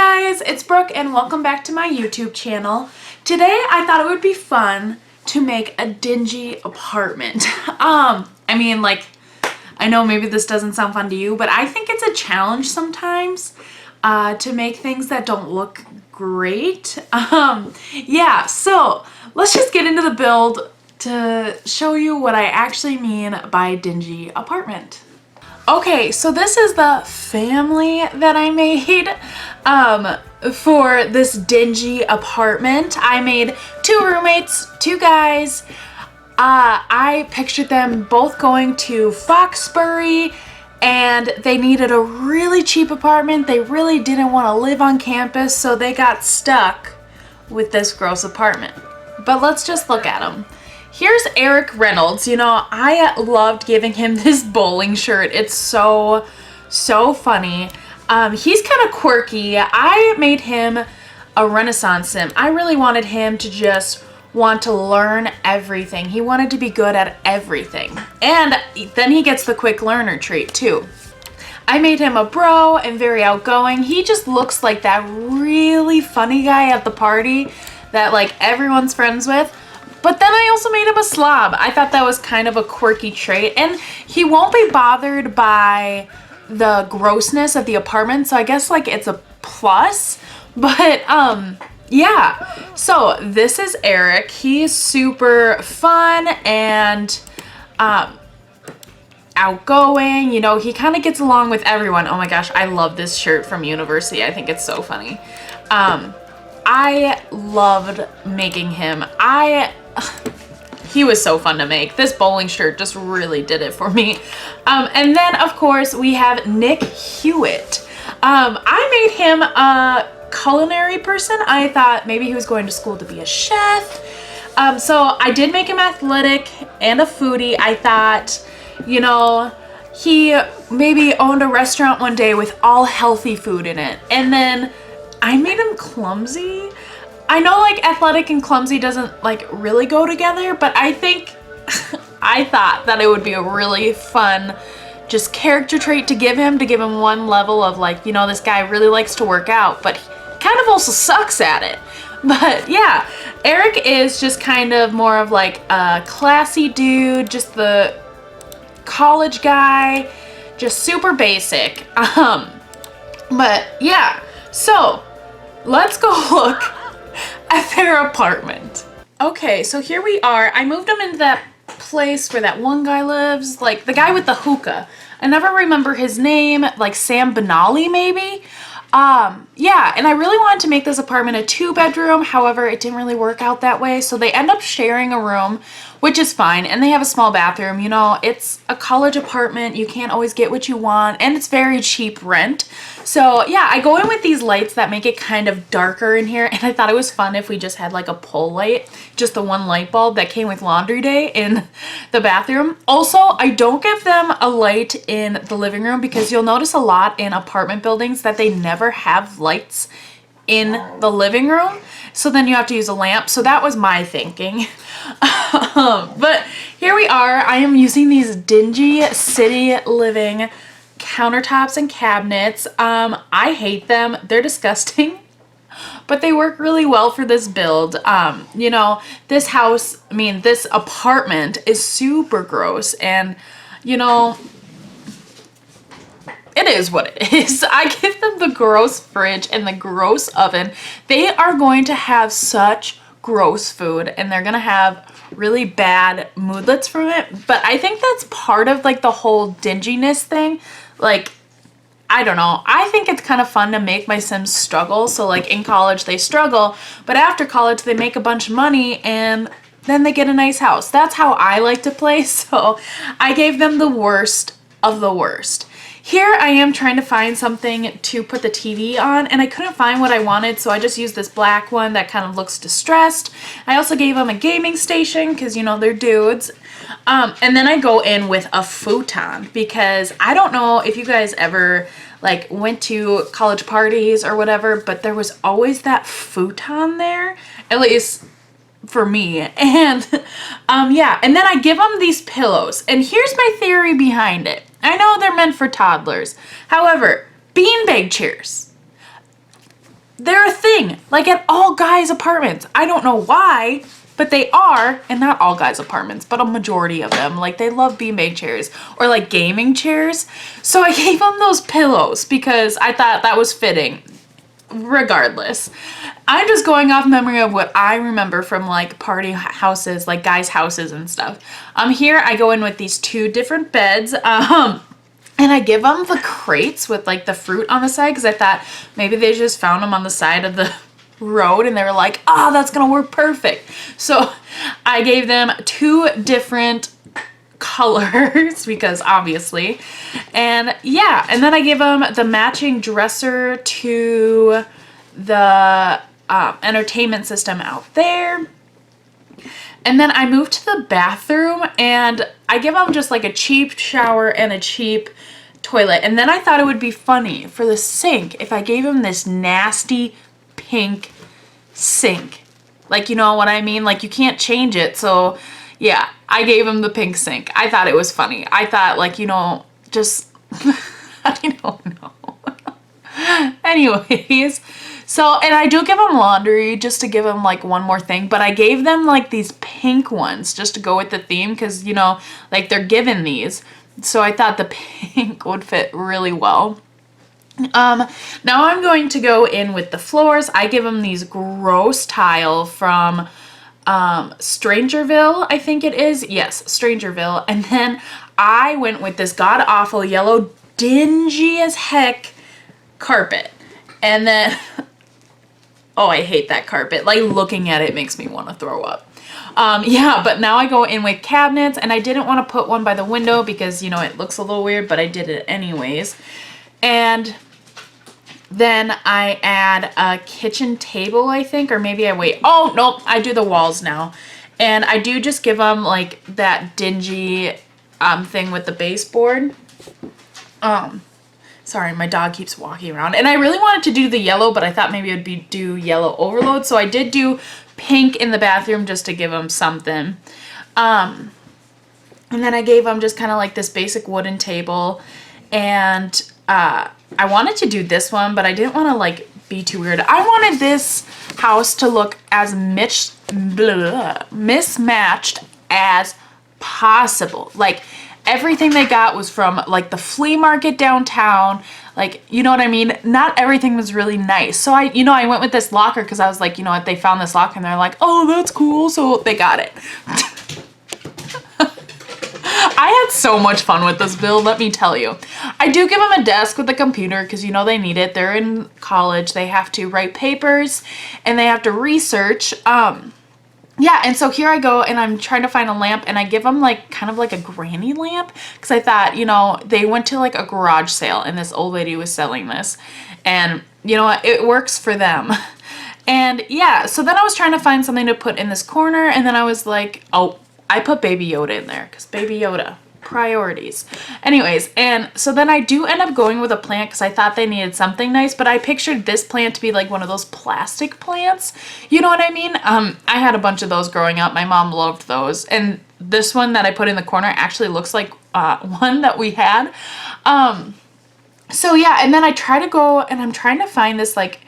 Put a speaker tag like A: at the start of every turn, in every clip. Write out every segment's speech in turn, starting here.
A: guys, it's Brooke and welcome back to my YouTube channel. Today I thought it would be fun to make a dingy apartment. I know maybe this doesn't sound fun to you, but I think it's a challenge sometimes to make things that don't look great. Yeah, so let's just get into the build to show you what I actually mean by dingy apartment. Okay, so this is the family that I made for this dingy apartment. I made 2 roommates, 2 guys. I pictured them both going to Foxbury and they needed a really cheap apartment. They really didn't want to live on campus, so they got stuck with this gross apartment. But let's just look at them. Here's Eric Reynolds. You know, I loved giving him this bowling shirt. It's so funny. He's kind of quirky. I made him a Renaissance sim. I really wanted him to just want to learn everything. He wanted to be good at everything. And then he gets the quick learner trait too. I made him a bro and very outgoing. He just looks like that really funny guy at the party that like everyone's friends with. But then I also made him a slob. I thought that was kind of a quirky trait. And he won't be bothered by the grossness of the apartment. So I guess like it's a plus. But yeah. So this is Eric. He's super fun and outgoing. You know, he kind of gets along with everyone. Oh my gosh, I love this shirt from university. I think it's so funny. I loved making him. He was so fun to make. This bowling shirt just really did it for me. And then of course we have Nick Hewitt. I made him a culinary person. I thought maybe he was going to school to be a chef. So I did make him athletic and a foodie. I thought, you know, he maybe owned a restaurant one day with all healthy food in it. And then I made him clumsy. I know like athletic and clumsy doesn't like really go together, but I think I thought that it would be a really fun just character trait to give him one level of like, you know, this guy really likes to work out, but he kind of also sucks at it. But yeah, Eric is just kind of more of like a classy dude, just the college guy, just super basic. But yeah, so let's go look at their apartment. Okay, so here we are. I moved them into that place where that one guy lives, like the guy with the hookah. I never remember his name, like Sam Benali maybe. Yeah, and I really wanted to make this apartment a 2-bedroom. However, it didn't really work out that way. So they end up sharing a room, which is fine. And they have a small bathroom. You know, it's a college apartment. You can't always get what you want. And it's very cheap rent. So yeah, I go in with these lights that make it kind of darker in here. And I thought it was fun if we just had like a pole light, just the one light bulb that came with laundry day in the bathroom. Also, I don't give them a light in the living room because you'll notice a lot in apartment buildings that they never have lights in the living room. So then you have to use a lamp. So that was my thinking. But here we are. I am using these dingy city living countertops and cabinets. I hate them. They're disgusting, but they work really well for this build. You know, this apartment is super gross, and you know, it is what it is. I give them the gross fridge and the gross oven. They are going to have such gross food and they're gonna have really bad moodlets from it. But I think that's part of like the whole dinginess thing. Like, I don't know. I think it's kind of fun to make my Sims struggle. So like in college they struggle, but after college they make a bunch of money and then they get a nice house. That's how I like to play. So I gave them the worst of the worst. Here I am trying to find something to put the TV on and I couldn't find what I wanted, so I just used this black one that kind of looks distressed. I also gave them a gaming station because, you know, they're dudes. And then I go in with a futon because I don't know if you guys ever like went to college parties or whatever, but there was always that futon there, at least for me. And yeah, and then I give them these pillows, and here's my theory behind it. I know they're meant for toddlers. However, beanbag chairs. they're a thing, like at all guys' apartments. I don't know why, but they are, and not all guys' apartments, but a majority of them. Like, they love beanbag chairs or like gaming chairs. So I gave them those pillows because I thought that was fitting. Regardless, I'm just going off memory of what I remember from like party houses, like guys' houses and stuff. Here I go in with these 2 different beds. And I give them the crates with like the fruit on the side because I thought maybe they just found them on the side of the road and they were like, oh, that's gonna work perfect. So I gave them 2 different colors because obviously, and yeah, and then I gave them the matching dresser to the entertainment system out there. And then I moved to the bathroom and I give them just like a cheap shower and a cheap toilet. And then I thought it would be funny for the sink if I gave them this nasty pink sink. Like, you know what I mean? Like, you can't change it. So yeah, I gave him the pink sink. I thought it was funny. I thought, like, you know, just, I don't know. Anyways, so, and I do give them laundry just to give them like one more thing, but I gave them like these pink ones just to go with the theme because, you know, like they're given these. So I thought the pink would fit really well. Now I'm going to go in with the floors. I give them these gross tile from Strangerville, I think it is. Yes, Strangerville. And then I went with this god-awful yellow, dingy as heck carpet. And then, oh, I hate that carpet. Like, looking at it makes me want to throw up. Yeah, but now I go in with cabinets, and I didn't want to put one by the window because, you know, it looks a little weird, but I did it anyways. And then I add a kitchen table, I think, or maybe I wait. Oh, nope, I do the walls now. And I do just give them, like, that dingy thing with the baseboard. Sorry, my dog keeps walking around. And I really wanted to do the yellow, but I thought maybe it would do yellow overload. So I did do pink in the bathroom just to give them something. And then I gave them just kind of like this basic wooden table. And I wanted to do this one, but I didn't want to like be too weird. I wanted this house to look as mismatched as possible. Like, everything they got was from like the flea market downtown. Like, you know what I mean? Not everything was really nice. So I went with this locker because I was like, you know what, they found this locker and they're like, oh, that's cool. So they got it. I had so much fun with this build, let me tell you. I do give them a desk with a computer because, you know, they need it. They're in college. They have to write papers and they have to research. Yeah, and so here I go and I'm trying to find a lamp and I give them like kind of like a granny lamp because I thought, you know, they went to like a garage sale and this old lady was selling this and you know what, it works for them. And yeah, so then I was trying to find something to put in this corner and then I was like, oh, I put Baby Yoda in there because Baby Yoda, priorities. Anyways, and so then I do end up going with a plant because I thought they needed something nice, but I pictured this plant to be like one of those plastic plants. You know what I mean? I had a bunch of those growing up. My mom loved those. And this one that I put in the corner actually looks like one that we had. So yeah, and then I try to go and I'm trying to find this like,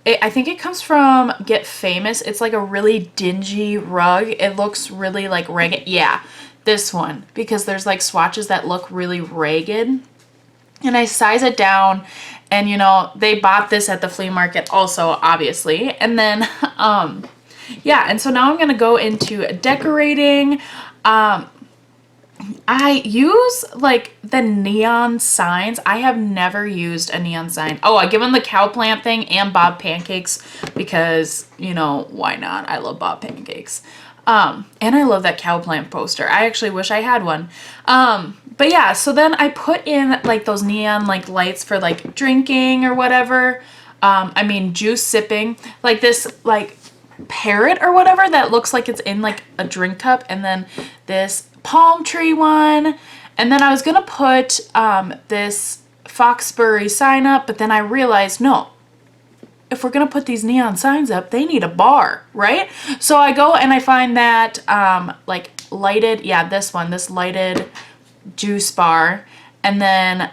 A: I think it comes from Get Famous. It's like a really dingy rug. It looks really like ragged. Yeah, this one. Because there's like swatches that look really ragged. And I size it down. And you know, they bought this at the flea market also, obviously. And then, yeah. And so now I'm going to go into decorating. I use like the neon signs. I have never used a neon sign. Oh, I give them the cow plant thing and Bob pancakes because, you know, why not? I love Bob pancakes. And I love that cow plant poster. I actually wish I had one. But yeah, so then I put in like those neon like lights for like drinking or whatever. I mean, juice sipping, like this like parrot or whatever that looks like it's in like a drink cup, and then this palm tree one, and then I was gonna put this Foxbury sign up, but then I realized, no, if we're gonna put these neon signs up, they need a bar, right? So I go and I find that like lighted, yeah, this lighted juice bar, and then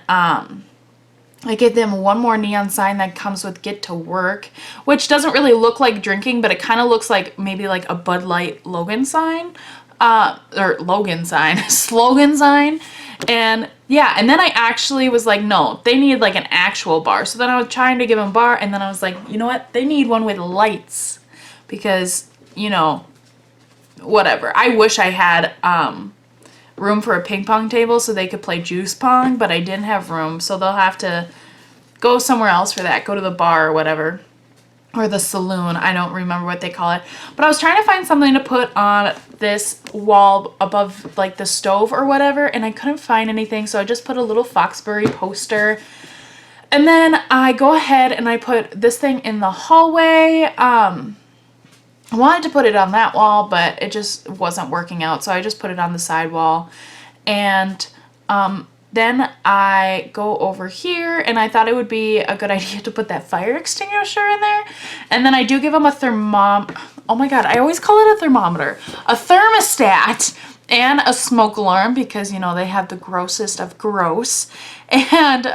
A: I give them one more neon sign that comes with get to work, which doesn't really look like drinking, but it kind of looks like maybe like a Bud Light Logan sign, or Logan sign, slogan sign. And yeah, and then I actually was like, no, they need like an actual bar. So then I was trying to give them bar, and then I was like, you know what? They need one with lights because, you know, whatever. I wish I had room for a ping pong table so they could play juice pong, but I didn't have room, so they'll have to go somewhere else for that, go to the bar or whatever, or the saloon. I don't remember what they call it, but I was trying to find something to put on this wall above like the stove or whatever, and I couldn't find anything, so I just put a little Foxbury poster. And then I go ahead and I put this thing in the hallway. I wanted to put it on that wall, but it just wasn't working out, so I just put it on the side wall. And then I go over here, and I thought it would be a good idea to put that fire extinguisher in there. And then I do give them a oh my god, I always call it a thermometer. A thermostat and a smoke alarm because, you know, they have the grossest of gross. And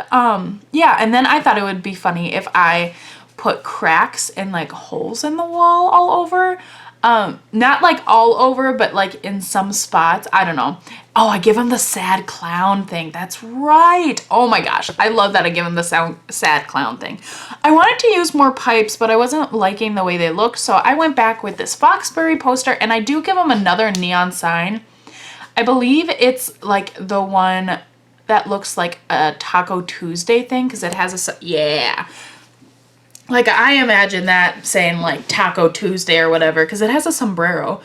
A: yeah, and then I thought it would be funny if I put cracks and like holes in the wall all over. Not like all over, but like in some spots. I don't know. Oh, I give him the sad clown thing. That's right. Oh my gosh. I love that I give him the sad clown thing. I wanted to use more pipes, but I wasn't liking the way they looked. So I went back with this Foxbury poster, and I do give him another neon sign. I believe it's like the one that looks like a Taco Tuesday thing because it has a, yeah. Like, I imagine that saying, like, Taco Tuesday or whatever, because it has a sombrero.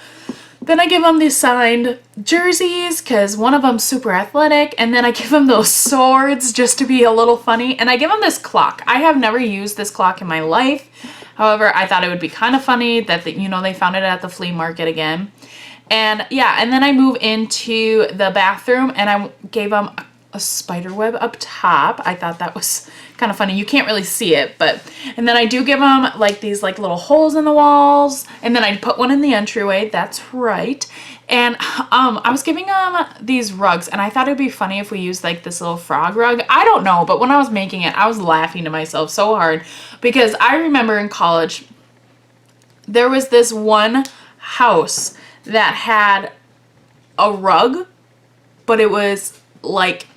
A: Then I give them these signed jerseys, because one of them's super athletic, and then I give them those swords just to be a little funny, and I give them this clock. I have never used this clock in my life. However, I thought it would be kind of funny that, you know, they found it at the flea market again. And, yeah, and then I move into the bathroom, and I gave them a spider web up top. I thought that was kind of funny. You can't really see it, but, and then I do give them like these like little holes in the walls, and then I put one in the entryway. That's right. And I was giving them these rugs, and I thought it'd be funny if we used like this little frog rug. I don't know, but when I was making it, I was laughing to myself so hard because I remember in college there was this one house that had a rug, but it was like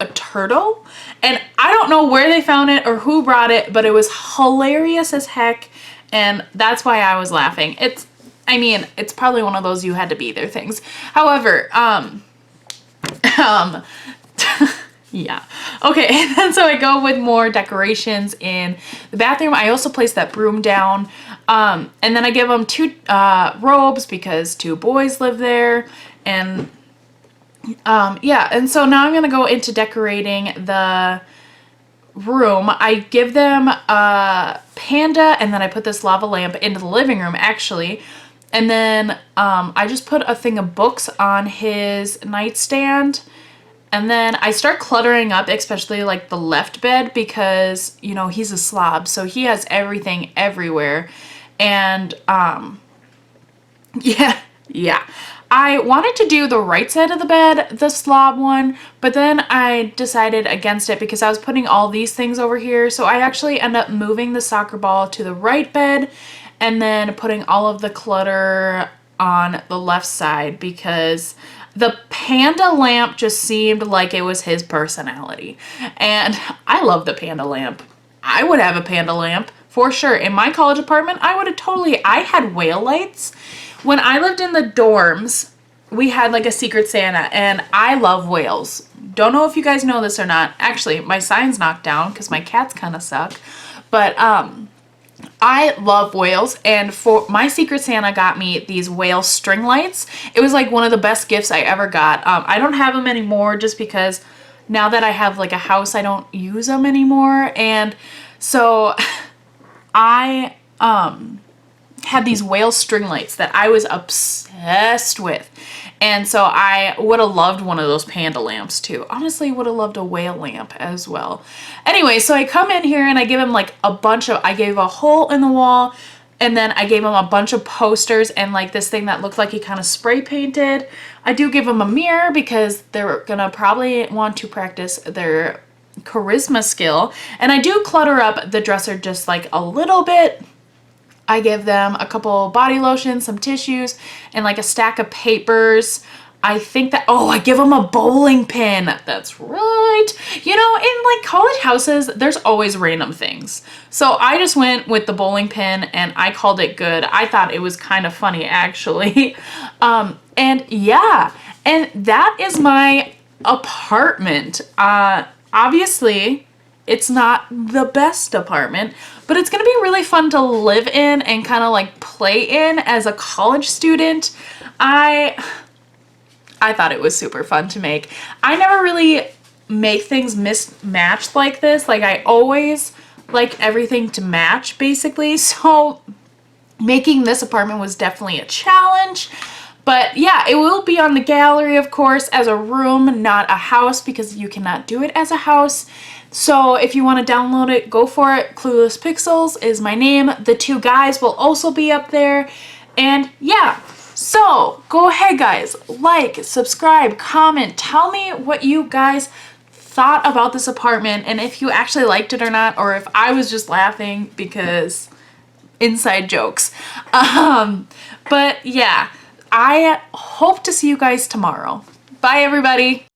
A: a turtle, and I don't know where they found it or who brought it, but it was hilarious as heck, and that's why I was laughing. I mean, it's probably one of those you had to be there things. However, yeah. Okay, and then so I go with more decorations in the bathroom. I also place that broom down, and then I give them two robes because two boys live there, and yeah, and so now I'm gonna go into decorating the room. I give them a panda, and then I put this lava lamp into the living room actually, and then I just put a thing of books on his nightstand, and then I start cluttering up, especially like the left bed, because, you know, he's a slob, so he has everything everywhere. And yeah. I wanted to do the right side of the bed, the slob one, but then I decided against it because I was putting all these things over here. So I actually end up moving the soccer ball to the right bed and then putting all of the clutter on the left side because the panda lamp just seemed like it was his personality. And I love the panda lamp. I would have a panda lamp for sure. In my college apartment, I had whale lights. When I lived in the dorms, we had like a Secret Santa, and I love whales. Don't know if you guys know this or not. Actually, my sign's knocked down because my cats kind of suck. But I love whales, and for my Secret Santa got me these whale string lights. It was like one of the best gifts I ever got. I don't have them anymore just because now that I have like a house, I don't use them anymore. And so I had these whale string lights that I was obsessed with. And so I would have loved one of those panda lamps too. Honestly, would have loved a whale lamp as well. Anyway, so I come in here and I give him like I gave a hole in the wall, and then I gave him a bunch of posters and like this thing that looked like he kind of spray painted. I do give him a mirror because they're gonna probably want to practice their charisma skill. And I do clutter up the dresser just like a little bit. I give them a couple body lotions, some tissues, and like a stack of papers. I think that, oh, I give them a bowling pin. That's right. You know, in like college houses, there's always random things. So I just went with the bowling pin and I called it good. I thought it was kind of funny actually. And yeah, and that is my apartment. Obviously, it's not the best apartment, but it's gonna be really fun to live in and kind of like play in as a college student. I thought it was super fun to make. I never really make things mismatched like this. Like I always like everything to match basically. So making this apartment was definitely a challenge. But yeah, it will be on the gallery, of course, as a room, not a house, because you cannot do it as a house. So if you want to download it, go for it. Clueless Pixels is my name. The two guys will also be up there. And yeah. So go ahead guys, like, subscribe, comment, tell me what you guys thought about this apartment and if you actually liked it or not, or if I was just laughing because inside jokes. But yeah, I hope to see you guys tomorrow. Bye everybody.